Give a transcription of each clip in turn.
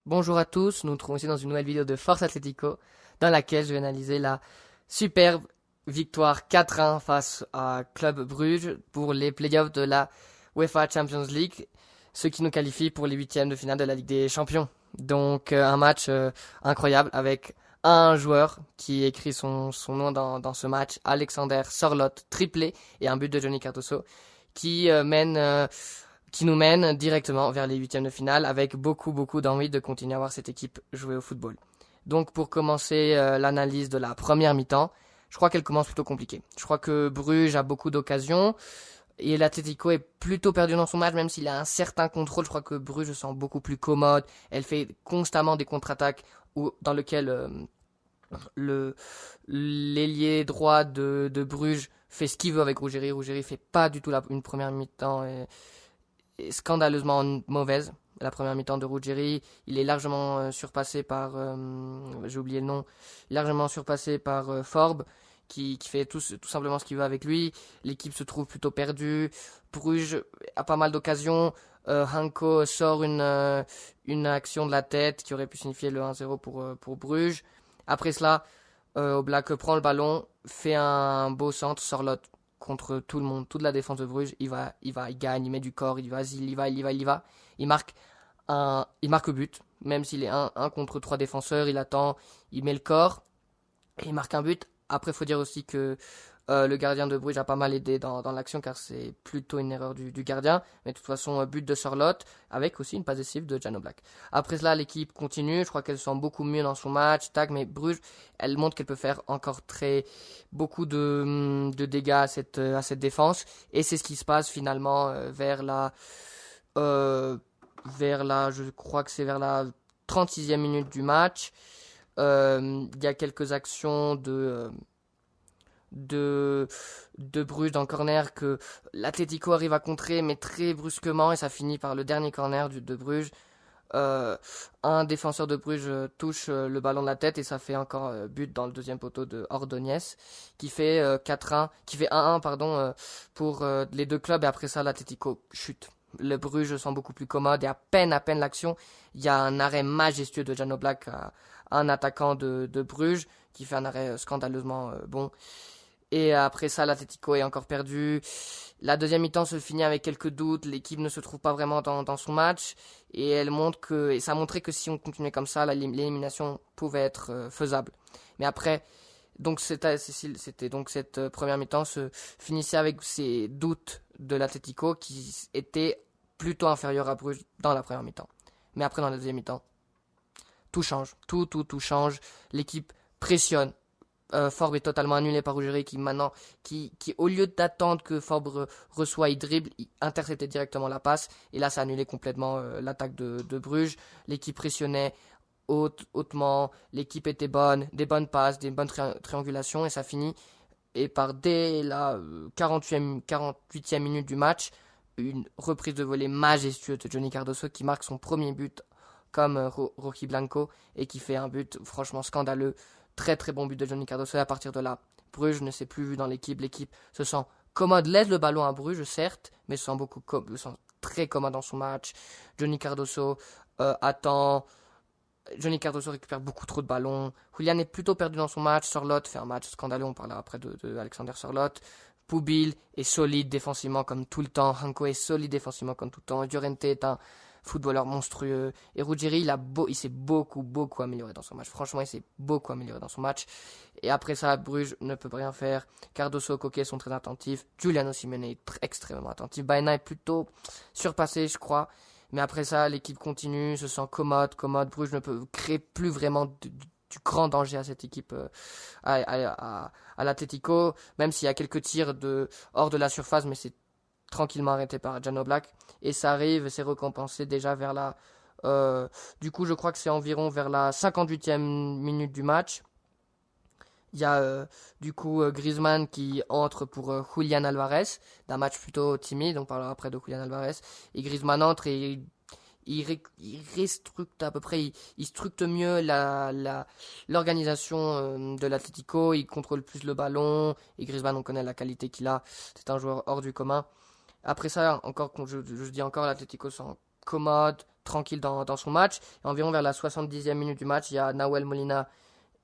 Bonjour à tous, nous nous trouvons ici dans une nouvelle vidéo de Force Atlético dans laquelle je vais analyser la superbe victoire 4-1 face à Club Brugge pour les playoffs de la UEFA Champions League, ce qui nous qualifie pour les huitièmes de finale de la Ligue des Champions. Donc un match incroyable avec un joueur qui écrit son nom dans ce match, Alexander Sørloth, triplé et un but de Johnny Cardoso qui qui nous mène directement vers les huitièmes de finale avec beaucoup d'envie de continuer à voir cette équipe jouer au football. Donc pour commencer l'analyse de la première mi-temps, je crois qu'elle commence plutôt compliquée. Je crois que Bruges a beaucoup d'occasions et l'Atlético est plutôt perdu dans son match, même s'il a un certain contrôle. Je crois que Bruges se sent beaucoup plus commode. Elle fait constamment des contre-attaques dans lesquelles le l'ailier droit de Bruges fait ce qu'il veut avec Ruggeri. Ruggeri fait pas du tout une première mi-temps scandaleusement mauvaise. La première mi-temps de Ruggeri, il est largement surpassé par, j'ai oublié le nom, largement surpassé par Forbes, qui fait tout simplement ce qu'il veut avec lui. L'équipe se trouve plutôt perdue. Bruges a pas mal d'occasions. Hanko sort une action de la tête qui aurait pu signifier le 1-0 pour Bruges. Après cela, Oblak prend le ballon, fait un beau centre, Sørloth contre tout le monde, toute la défense de Bruges, il gagne, il met du corps, il va. Il marque but, même s'il est un contre 3 défenseurs, il attend, il met le corps, et il marque un but. Après, il faut dire aussi que le gardien de Bruges a pas mal aidé dans l'action, car c'est plutôt une erreur du gardien. Mais de toute façon, but de Sørloth, avec aussi une passe décisive de Jan Oblak. Après cela, l'équipe continue, je crois qu'elle se sent beaucoup mieux dans son match, tac, mais Bruges, elle montre qu'elle peut faire encore beaucoup de dégâts à cette défense. Et c'est ce qui se passe finalement euh, je crois que c'est vers la 36e minute du match. Il y a quelques actions de, de Bruges dans le corner que l'Atlético arrive à contrer, mais très brusquement, et ça finit par le dernier corner de Bruges. Euh, un défenseur de Bruges touche le ballon de la tête et ça fait encore but dans le deuxième poteau de Ordonez qui fait 4-1, qui fait 1-1 pardon pour les deux clubs et après ça l'Atlético chute. Le Bruges sent beaucoup plus commode et à peine l'action, il y a un arrêt majestueux de Jan Oblak à un attaquant de Bruges qui fait un arrêt scandaleusement bon. Et après ça, l'Atlético est encore perdu. La deuxième mi-temps se finit avec quelques doutes. L'équipe ne se trouve pas vraiment dans son match. Et ça a montré que si on continuait comme ça, l'élimination pouvait être faisable. Mais après, donc c'était donc cette première mi-temps se finissait avec ces doutes de l'Atlético qui étaient plutôt inférieurs à Bruges dans la première mi-temps. Mais après, dans la deuxième mi-temps, tout change. Tout change. L'équipe pressionne. Forbes est totalement annulé par Ruggeri qui au lieu d'attendre que Forbes reçoit, il dribble, il interceptait directement la passe et là ça annulait complètement l'attaque de Bruges. L'équipe pressionnait hautement, l'équipe était bonne, des bonnes passes, des bonnes triangulations et ça finit et par dès la 48e minute du match, une reprise de volée majestueuse de Johnny Cardoso qui marque son premier but comme Rocky Blanco et qui fait un but franchement scandaleux. Très bon but de Johnny Cardoso et à partir de là, Bruges ne s'est plus vu dans l'équipe. L'équipe se sent commode, laisse le ballon à Bruges certes, mais se sent très commode dans son match. Johnny Cardoso attend. Johnny Cardoso récupère beaucoup trop de ballons. Julian est plutôt perdu dans son match. Sørloth fait un match scandaleux. On parlera après de Alexander Sørloth. Poubil est solide défensivement comme tout le temps. Hanko est solide défensivement comme tout le temps. Llorente est un footballeur monstrueux. Et Ruggeri, il s'est beaucoup amélioré dans son match. Franchement, il s'est beaucoup amélioré dans son match. Et après ça, Bruges ne peut rien faire. Cardoso, Coquet sont très attentifs. Giuliano Simeone est extrêmement attentif. Baena est plutôt surpassé, je crois. Mais après ça, l'équipe continue, se sent commode. Bruges ne peut créer plus vraiment du grand danger à cette équipe, à l'Atlético, même s'il y a quelques tirs hors de la surface, mais c'est tranquillement arrêté par Jan Oblak. Et ça arrive, c'est récompensé déjà vers du coup, je crois que c'est environ vers la 58e minute du match. Il y a du coup Griezmann qui entre pour Julian Alvarez, d'un match plutôt timide, on parlera après de Julian Alvarez. Et Griezmann entre et il restructe à peu près, il structe mieux l'organisation de l'Atlético, il contrôle plus le ballon, et Griezmann on connaît la qualité qu'il a, c'est un joueur hors du commun. Après ça, encore, je dis encore, l'Atlético sent commode, tranquille dans son match. Et environ vers la 70e minute du match, il y a Nahuel Molina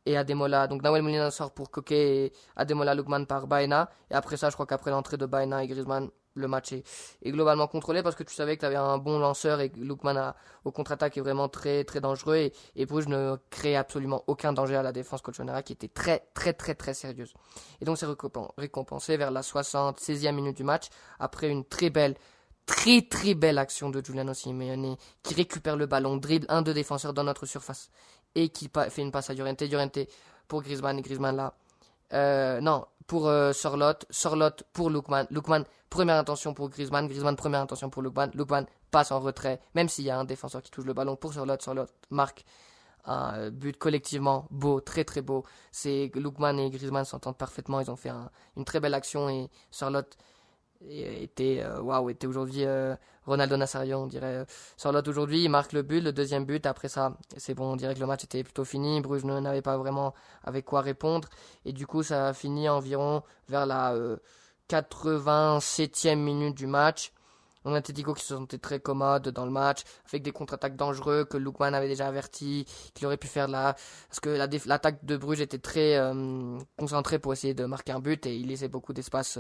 et Ademola. Donc Nahuel Molina sort pour Koke et Ademola Lookman par Baena. Et après ça, je crois qu'après l'entrée de Baena et Griezmann, le match est globalement contrôlé parce que tu savais que tu avais un bon lanceur et que Lookman au contre-attaque est vraiment très très dangereux. Et Bruges ne crée absolument aucun danger à la défense colchonera qui était très très très très sérieuse. Et donc c'est récompensé vers la 76e minute du match après une très très belle action de Giuliano Simeone qui récupère le ballon, dribble un deux défenseurs dans notre surface et qui fait une passe à Llorente. Llorente pour Griezmann et Griezmann là. Non, pour Sorloth pour Lookman. Lookman, première intention pour Griezmann. Griezmann, première intention pour Lookman. Lookman passe en retrait, même s'il y a un défenseur qui touche le ballon pour Sorloth. Sorloth marque un but collectivement beau, très très beau. C'est Lookman et Griezmann s'entendent parfaitement. Ils ont fait une très belle action et Sorloth était aujourd'hui Ronaldo Nazario, on dirait. Sorloth aujourd'hui, il marque le but, le deuxième but. Après ça, c'est bon, on dirait que le match était plutôt fini. Bruges n'avait pas vraiment avec quoi répondre. Et du coup, ça a fini environ vers la 87e minute du match. On a Atletico qui se sentait très commode dans le match, avec des contre-attaques dangereux que Lookman avait déjà averti, qu'il aurait pu faire là. Parce que l'attaque de Bruges était très concentrée pour essayer de marquer un but et il laissait beaucoup d'espace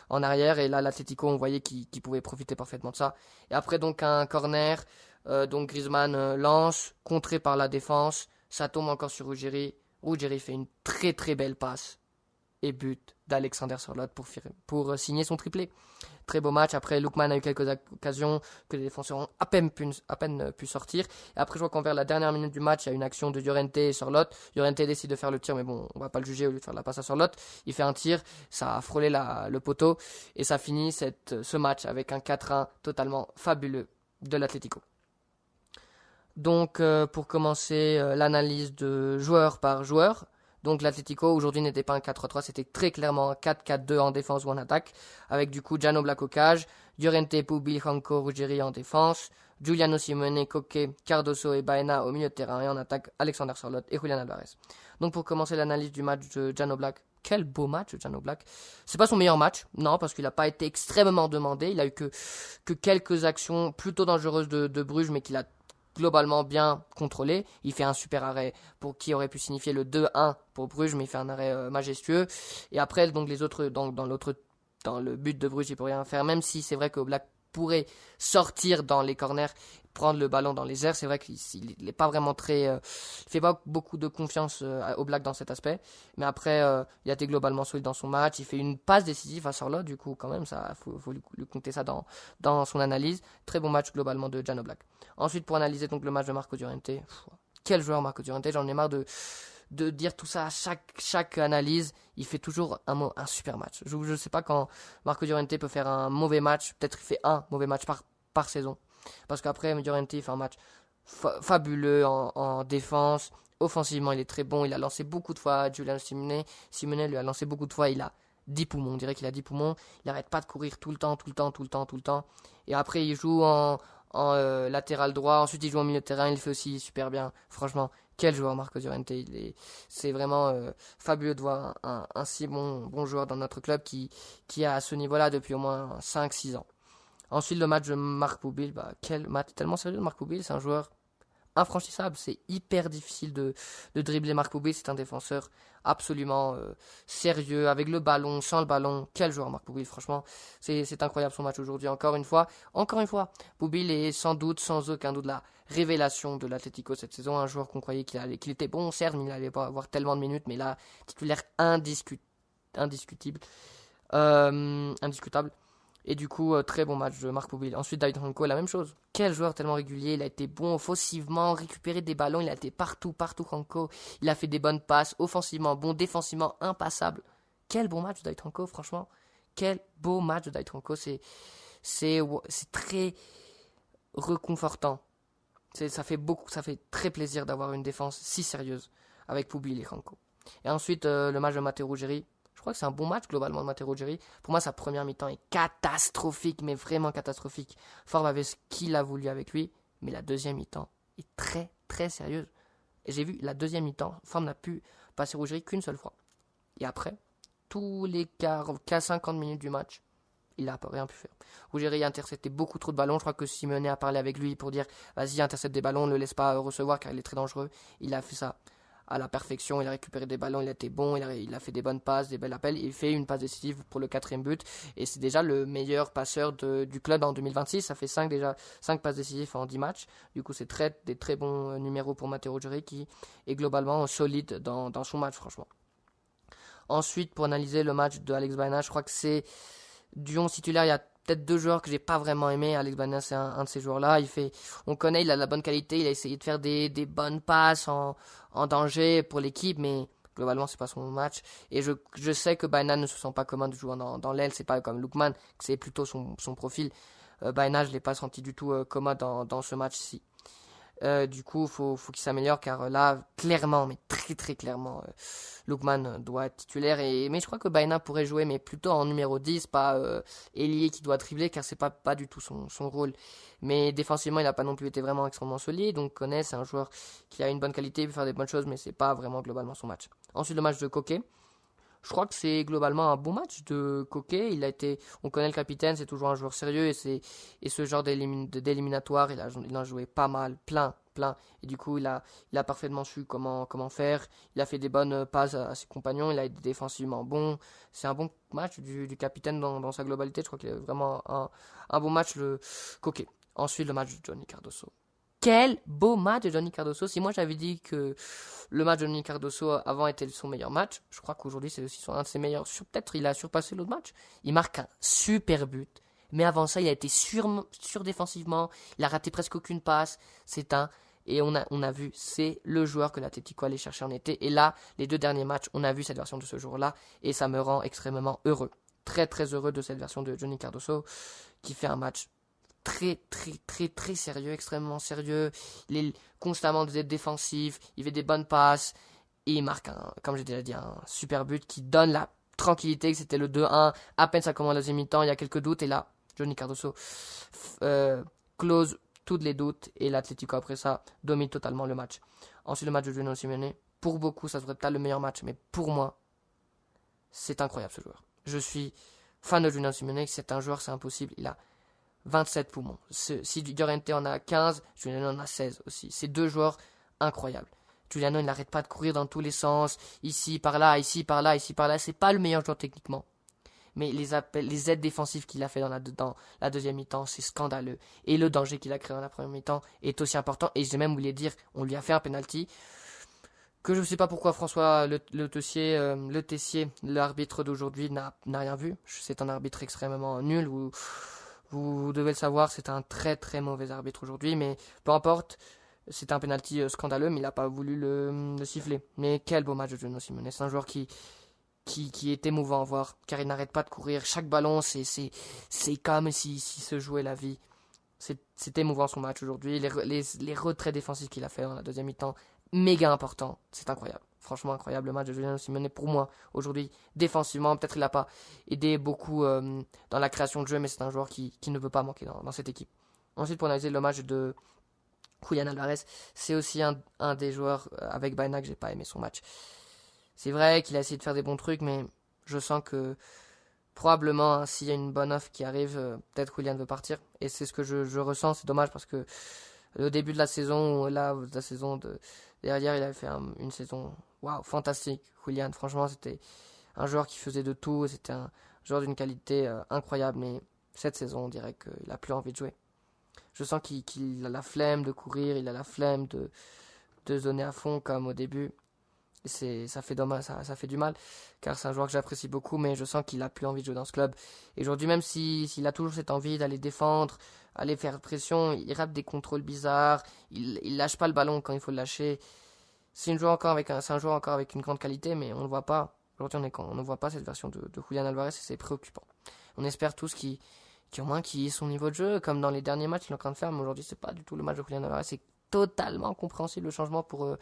en arrière. Et là, l'Atletico, on voyait qu'il pouvait profiter parfaitement de ça. Et après, donc, un corner, donc Griezmann lance, contré par la défense. Ça tombe encore sur Ruggieri. Ruggieri fait une très très belle passe et but d'Alexander Sorloth pour signer son triplé. Très beau match. Après, Lookman a eu quelques occasions que les défenseurs ont à peine pu sortir. Et après, je vois qu'en vers la dernière minute du match, il y a une action de Llorente et Sorloth. Llorente décide de faire le tir, mais bon, on va pas le juger au lieu de faire la passe à Sorloth. Il fait un tir, ça a frôlé le poteau et ça finit ce match avec un 4-1 totalement fabuleux de l'Atlético. Donc, pour commencer l'analyse de joueur par joueur. Donc l'Atlético aujourd'hui n'était pas un 4-3-3, c'était très clairement un 4-4-2 en défense ou en attaque, avec du coup Jan Oblak au cage, Llorente, Pubil, Janko, Ruggieri en défense, Giuliano Simeone, Koke, Cardoso et Baena au milieu de terrain, et en attaque Alexander Sorloth et Julian Alvarez. Donc pour commencer l'analyse du match de Jan Oblak, quel beau match de Jan Oblak. C'est pas son meilleur match, non, parce qu'il n'a pas été extrêmement demandé, il a eu que quelques actions plutôt dangereuses de Bruges, mais qu'il a globalement bien contrôlé. Il fait un super arrêt pour qui aurait pu signifier le 2-1 pour Bruges, mais il fait un arrêt majestueux. Et après, donc les autres, dans le but de Bruges, il peut rien faire, même si c'est vrai que Oblak pourrait sortir dans les corners, prendre le ballon dans les airs. C'est vrai qu'il n'est pas vraiment il fait pas beaucoup de confiance au Black dans cet aspect. Mais après, il a été globalement solide dans son match. Il fait une passe décisive à Sorloth, du coup, quand même, ça, faut lui compter ça dans son analyse. Très bon match globalement de Jan Oblak. Ensuite, pour analyser donc le match de Marco Llorente, quel joueur Marco Llorente, j'en ai marre de dire tout ça à chaque analyse. Il fait toujours un super match. Je ne sais pas quand Marco Llorente peut faire un mauvais match. Peut-être qu'il fait un mauvais match par saison. Parce qu'après, Llorente fait un match fabuleux en défense. Offensivement, il est très bon. Il a lancé beaucoup de fois. Giuliano Simeone lui a lancé beaucoup de fois. Il a 10 poumons. On dirait qu'il a 10 poumons. Il n'arrête pas de courir tout le temps. Et après, il joue en latéral droit. Ensuite, il joue en milieu de terrain. Il le fait aussi super bien. Franchement, quel joueur Marco Llorente. C'est vraiment fabuleux de voir un si bon joueur dans notre club qui est à ce niveau-là depuis au moins 5-6 ans. Ensuite, le match de Marc Poubil. Quel match tellement sérieux de Marc Poubil. C'est un joueur infranchissable. C'est hyper difficile de dribbler Marc Poubil. C'est un défenseur absolument sérieux, avec le ballon, sans le ballon. Quel joueur Marc Poubil, franchement. C'est incroyable son match aujourd'hui. Encore une fois, Poubil est sans aucun doute la révélation de l'Atlético cette saison. Un joueur qu'on croyait qu'il était bon, certes, mais il n'allait pas avoir tellement de minutes. Mais là, titulaire indiscutable. Et du coup, très bon match de Marc Poubil. Ensuite, David Ranco, la même chose. Quel joueur tellement régulier. Il a été bon offensivement, récupérer des ballons. Il a été partout, Ranco. Il a fait des bonnes passes. Offensivement, bon. Défensivement, impassable. Quel bon match de David Ranco, franchement. Quel beau match de David Ranco. C'est très réconfortant. Ça fait très plaisir d'avoir une défense si sérieuse avec Poubil et Ranco. Et ensuite, le match de Matteo Ruggieri. Je crois que c'est un bon match globalement de Matteo Ruggieri. Pour moi, sa première mi-temps est catastrophique, mais vraiment catastrophique. Favre avait ce qu'il a voulu avec lui, mais la deuxième mi-temps est très très sérieuse. Et j'ai vu la deuxième mi-temps, Favre n'a pu passer Ruggieri qu'une seule fois. Et après, tous les 50 minutes du match, il n'a rien pu faire. Ruggeri a intercepté beaucoup trop de ballons. Je crois que Simeone a parlé avec lui pour dire vas-y, intercepte des ballons, ne le laisse pas recevoir car il est très dangereux. Il a fait ça à la perfection. Il a récupéré des ballons, il a été bon, il a fait des bonnes passes, des belles appels. Il fait une passe décisive pour le 4e but et c'est déjà le meilleur passeur du club en 2026. Ça fait 5 passes décisives en 10 matchs. Du coup, c'est des très bons numéros pour Matteo Ruggeri qui est globalement solide dans son match, franchement. Ensuite, pour analyser le match de Alex Baena, je crois que c'est du 11 titulaire. Il y a peut-être 2 joueurs que j'ai pas vraiment aimé. Alex Baena, c'est un de ces joueurs-là. On connaît, il a la bonne qualité. Il a essayé de faire des bonnes passes en danger pour l'équipe, mais globalement, c'est pas son match. Et je sais que Baena ne se sent pas commun de jouer dans l'aile. C'est pas comme Lookman, que c'est plutôt son profil. Baena, je l'ai pas senti du tout commode dans ce match-ci. Du coup, faut qu'il s'améliore car là, clairement, mais très très clairement, Lookman doit être titulaire. Mais je crois que Baena pourrait jouer, mais plutôt en numéro 10, pas ailier qui doit dribbler car c'est pas du tout son rôle. Mais défensivement, il n'a pas non plus été vraiment extrêmement solide. Donc, Koné, c'est un joueur qui a une bonne qualité, il peut faire des bonnes choses, mais c'est pas vraiment globalement son match. Ensuite, le match de Koké. Je crois que c'est globalement un bon match de Koké. On connaît le capitaine, c'est toujours un joueur sérieux et ce genre d'éliminatoire, il a joué pas mal, plein. Et du coup, il a parfaitement su comment faire. Il a fait des bonnes passes à ses compagnons. Il a été défensivement bon. C'est un bon match du capitaine dans sa globalité. Je crois qu'il est vraiment un bon match, le Koké. Ensuite, le match de Johnny Cardoso. Quel beau match de Johnny Cardoso. Si moi j'avais dit que le match de Johnny Cardoso avant était son meilleur match, je crois qu'aujourd'hui c'est aussi un de ses meilleurs. Peut-être il a surpassé l'autre match. Il marque un super but. Mais avant ça, il a été sur défensivement. Il a raté presque aucune passe. Et on a vu, c'est le joueur que l'Atlético allait chercher en été. Et là, les 2 derniers matchs, on a vu cette version de ce jour-là. Et ça me rend extrêmement heureux. Très très heureux de cette version de Johnny Cardoso qui fait un match très sérieux, extrêmement sérieux. Il est constamment défensif, il fait des bonnes passes et il marque, comme j'ai déjà dit, un super but qui donne la tranquillité que c'était le 2-1. À peine ça commence la deuxième mi-temps, il y a quelques doutes et là, Johnny Cardoso close tous les doutes et l'Atlético après ça domine totalement le match. Ensuite, le match de Juliano Simeone. Pour beaucoup, ça devrait être le meilleur match, mais pour moi, c'est incroyable ce joueur. Je suis fan de Juliano Simeone, c'est un joueur, c'est impossible. Il a 27 poumons. Si Llorente en a 15, Juliano en a 16 aussi. C'est 2 joueurs incroyables. Juliano, il n'arrête pas de courir dans tous les sens, ici, par là, ici, par là, ici, par là. C'est pas le meilleur joueur techniquement. Mais les aides défensives qu'il a fait dans la deuxième mi-temps, c'est scandaleux. Et le danger qu'il a créé dans la première mi-temps est aussi important. Et j'ai même voulu dire, on lui a fait un penalty que je ne sais pas pourquoi François Le Tessier, l'arbitre d'aujourd'hui, n'a rien vu. C'est un arbitre extrêmement nul. Vous devez le savoir, c'est un très très mauvais arbitre aujourd'hui. Mais peu importe, c'est un penalty scandaleux, mais il n'a pas voulu le siffler. Mais quel beau match de Geno Simone. C'est un joueur qui est émouvant à voir, car il n'arrête pas de courir. Chaque ballon, c'est comme s'il se jouait la vie. C'est émouvant son match aujourd'hui. Les retraits défensifs qu'il a fait dans la deuxième mi-temps, méga important. C'est incroyable. Franchement incroyable le match de Juliano Simeone pour moi aujourd'hui. Défensivement, peut-être il n'a pas aidé beaucoup dans la création de jeu, mais c'est un joueur qui ne peut pas manquer dans cette équipe. Ensuite, pour analyser le match de Julian Alvarez, c'est aussi un des joueurs avec Baena que j'ai pas aimé son match. C'est vrai qu'il a essayé de faire des bons trucs, mais je sens que probablement, s'il y a une bonne offre qui arrive, peut-être Julian veut partir. Et c'est ce que je ressens. C'est dommage parce que le début de la saison, la saison derrière, il avait fait une saison fantastique. Julian, franchement, c'était un joueur qui faisait de tout. C'était un joueur d'une qualité incroyable. Mais cette saison, on dirait qu'il n'a plus envie de jouer. Je sens qu'il a la flemme de courir, il a la flemme de se donner à fond comme au début. Ça fait dommage, ça fait du mal, car c'est un joueur que j'apprécie beaucoup, mais je sens qu'il a plus envie de jouer dans ce club. Et aujourd'hui, même s'il a toujours cette envie d'aller défendre, aller faire pression, il rate des contrôles bizarres, il lâche pas le ballon quand il faut le lâcher. C'est un joueur encore avec une grande qualité, mais on ne le voit pas. Aujourd'hui, on ne voit pas cette version de Julian Alvarez et c'est préoccupant. On espère tous qu'il au moins qu'il ait son niveau de jeu, comme dans les derniers matchs qu'il est en train de faire, mais aujourd'hui, c'est pas du tout le match de Julian Alvarez. C'est totalement compréhensible le changement pour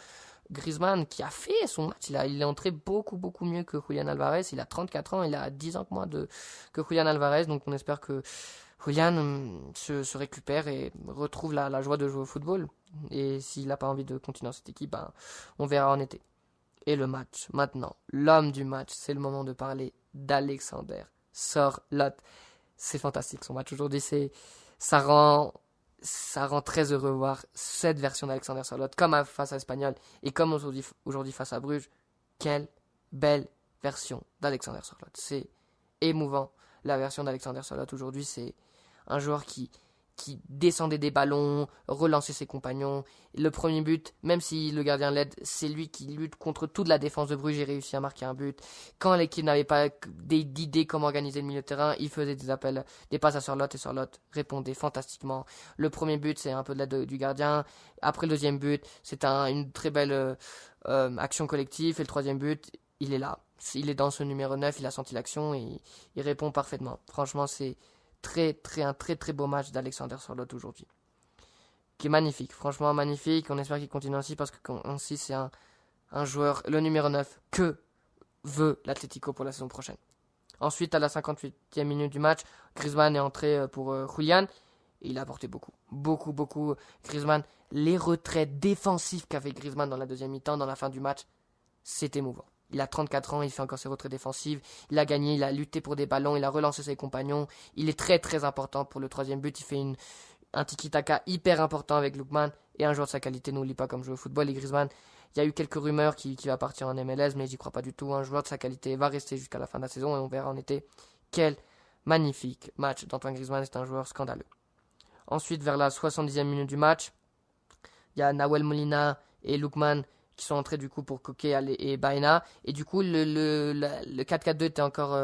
Griezmann qui a fait son match. Il est entré beaucoup mieux que Julian Alvarez. Il a 34 ans, il a 10 ans que moins que Julian Alvarez. Donc on espère que Julian se récupère et retrouve la joie de jouer au football. Et s'il n'a pas envie de continuer dans cette équipe, on verra en été. Et le match, maintenant, l'homme du match, c'est le moment de parler d'Alexander Sørloth. c'est fantastique son match aujourd'hui. Ça rend, ça rend très heureux de voir cette version d'Alexander Sørloth comme face à Espanyol et comme aujourd'hui face à Bruges. Quelle belle version d'Alexander Sørloth. C'est émouvant. La version d'Alexander Sørloth aujourd'hui, c'est un joueur qui descendait des ballons, relançait ses compagnons. Le premier but, même si le gardien l'aide, c'est lui qui lutte contre toute la défense de Bruges et réussit à marquer un but. Quand l'équipe n'avait pas d'idées comment organiser le milieu de terrain, il faisait des appels, des passes à Sørloth et Sørloth répondait fantastiquement. Le premier but, c'est un peu de l'aide du gardien. Après le deuxième but, c'est une très belle action collective. Et le troisième but, il est là. Il est dans ce numéro 9, il a senti l'action et il répond parfaitement. Franchement, c'est un très très beau match d'Alexander Sørloth aujourd'hui. Qui est magnifique, franchement magnifique. On espère qu'il continue ainsi parce que ainsi c'est un joueur, le numéro 9, que veut l'Atlético pour la saison prochaine. Ensuite, à la 58e minute du match, Griezmann est entré pour Julian. Et il a apporté beaucoup. Beaucoup. Griezmann, les retraits défensifs qu'avait Griezmann dans la deuxième mi-temps, dans la fin du match, c'est émouvant. Il a 34 ans, il fait encore ses retraits défensives. Il a gagné, il a lutté pour des ballons, il a relancé ses compagnons. Il est très très important pour le troisième but. Il fait un tiki-taka hyper important avec Lookman. Et un joueur de sa qualité, n'oublie pas comme joueur au football. Et Griezmann, il y a eu quelques rumeurs qu'il va partir en MLS, mais j'y crois pas du tout. Un joueur de sa qualité va rester jusqu'à la fin de la saison et on verra en été. Quel magnifique match d'Antoine Griezmann, c'est un joueur scandaleux. Ensuite, vers la 70e minute du match, il y a Nahuel Molina et Lookman qui sont entrés du coup pour Koke et Baena. Et du coup, le 4-4-2 était encore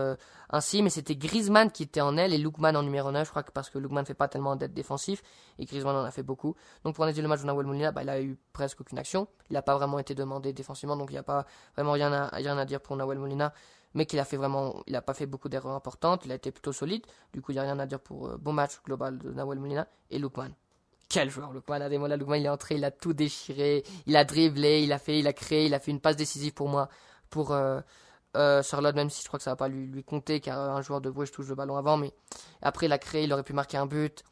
ainsi, mais c'était Griezmann qui était en aile et Lookman en numéro 9, je crois que parce que Lookman ne fait pas tellement d'aide défensif et Griezmann en a fait beaucoup. Donc pour analyser le match de Nahuel Molina, il a eu presque aucune action. Il n'a pas vraiment été demandé défensivement, donc il n'y a pas vraiment rien à dire pour Nahuel Molina. Mais il n'a pas fait beaucoup d'erreurs importantes, il a été plutôt solide. Du coup, il n'y a rien à dire pour bon match global de Nahuel Molina et Lookman. Quel joueur, Lookman Ademola. Lookman, il est entré, il a tout déchiré, il a dribblé, il a créé, il a fait une passe décisive pour moi, pour Sørloth, même si je crois que ça va pas lui compter, car un joueur de Bruges touche le ballon avant, mais après il a créé, il aurait pu marquer un but,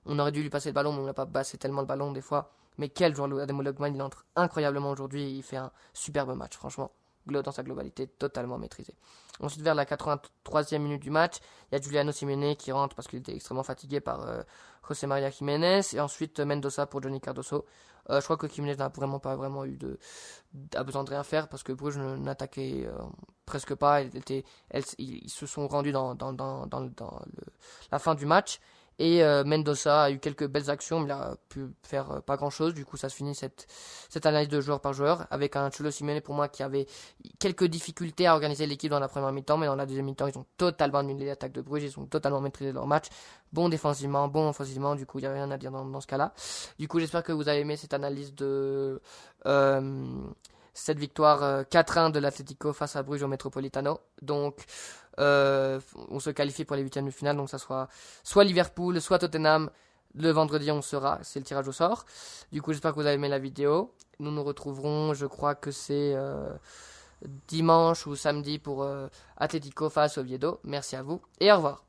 on aurait dû lui passer le ballon, mais on n'a pas passé tellement le ballon des fois. Mais quel joueur, Ademola Lookman, il entre incroyablement aujourd'hui, et il fait un superbe match, franchement. Dans sa globalité, totalement maîtrisé. Ensuite, vers la 83e minute du match, il y a Giuliano Simeone qui rentre parce qu'il était extrêmement fatigué par José María Jiménez. Et ensuite, Mendoza pour Johnny Cardoso. Je crois que Jiménez n'a pas vraiment eu a besoin de rien faire parce que Bruges n'attaquait presque pas. Ils se sont rendus dans la fin du match. Et Mendoza a eu quelques belles actions, mais il a pu faire pas grand chose. Du coup, ça se finit cette analyse de joueur par joueur avec un Cholo Simeone pour moi qui avait quelques difficultés à organiser l'équipe dans la première mi-temps, mais dans la deuxième mi-temps, ils ont totalement annulé l'attaque de Bruges, ils ont totalement maîtrisé leur match. Bon défensivement, bon offensivement, du coup, il n'y a rien à dire dans ce cas-là. Du coup, j'espère que vous avez aimé cette analyse de cette victoire 4-1 de l'Atlético face à Bruges au Metropolitano. Donc, on se qualifie pour les huitièmes de finale, donc ça sera soit Liverpool, soit Tottenham. Le vendredi, c'est le tirage au sort. Du coup, j'espère que vous avez aimé la vidéo. Nous nous retrouverons, je crois que c'est dimanche ou samedi pour Atlético face au Oviedo. Merci à vous et au revoir.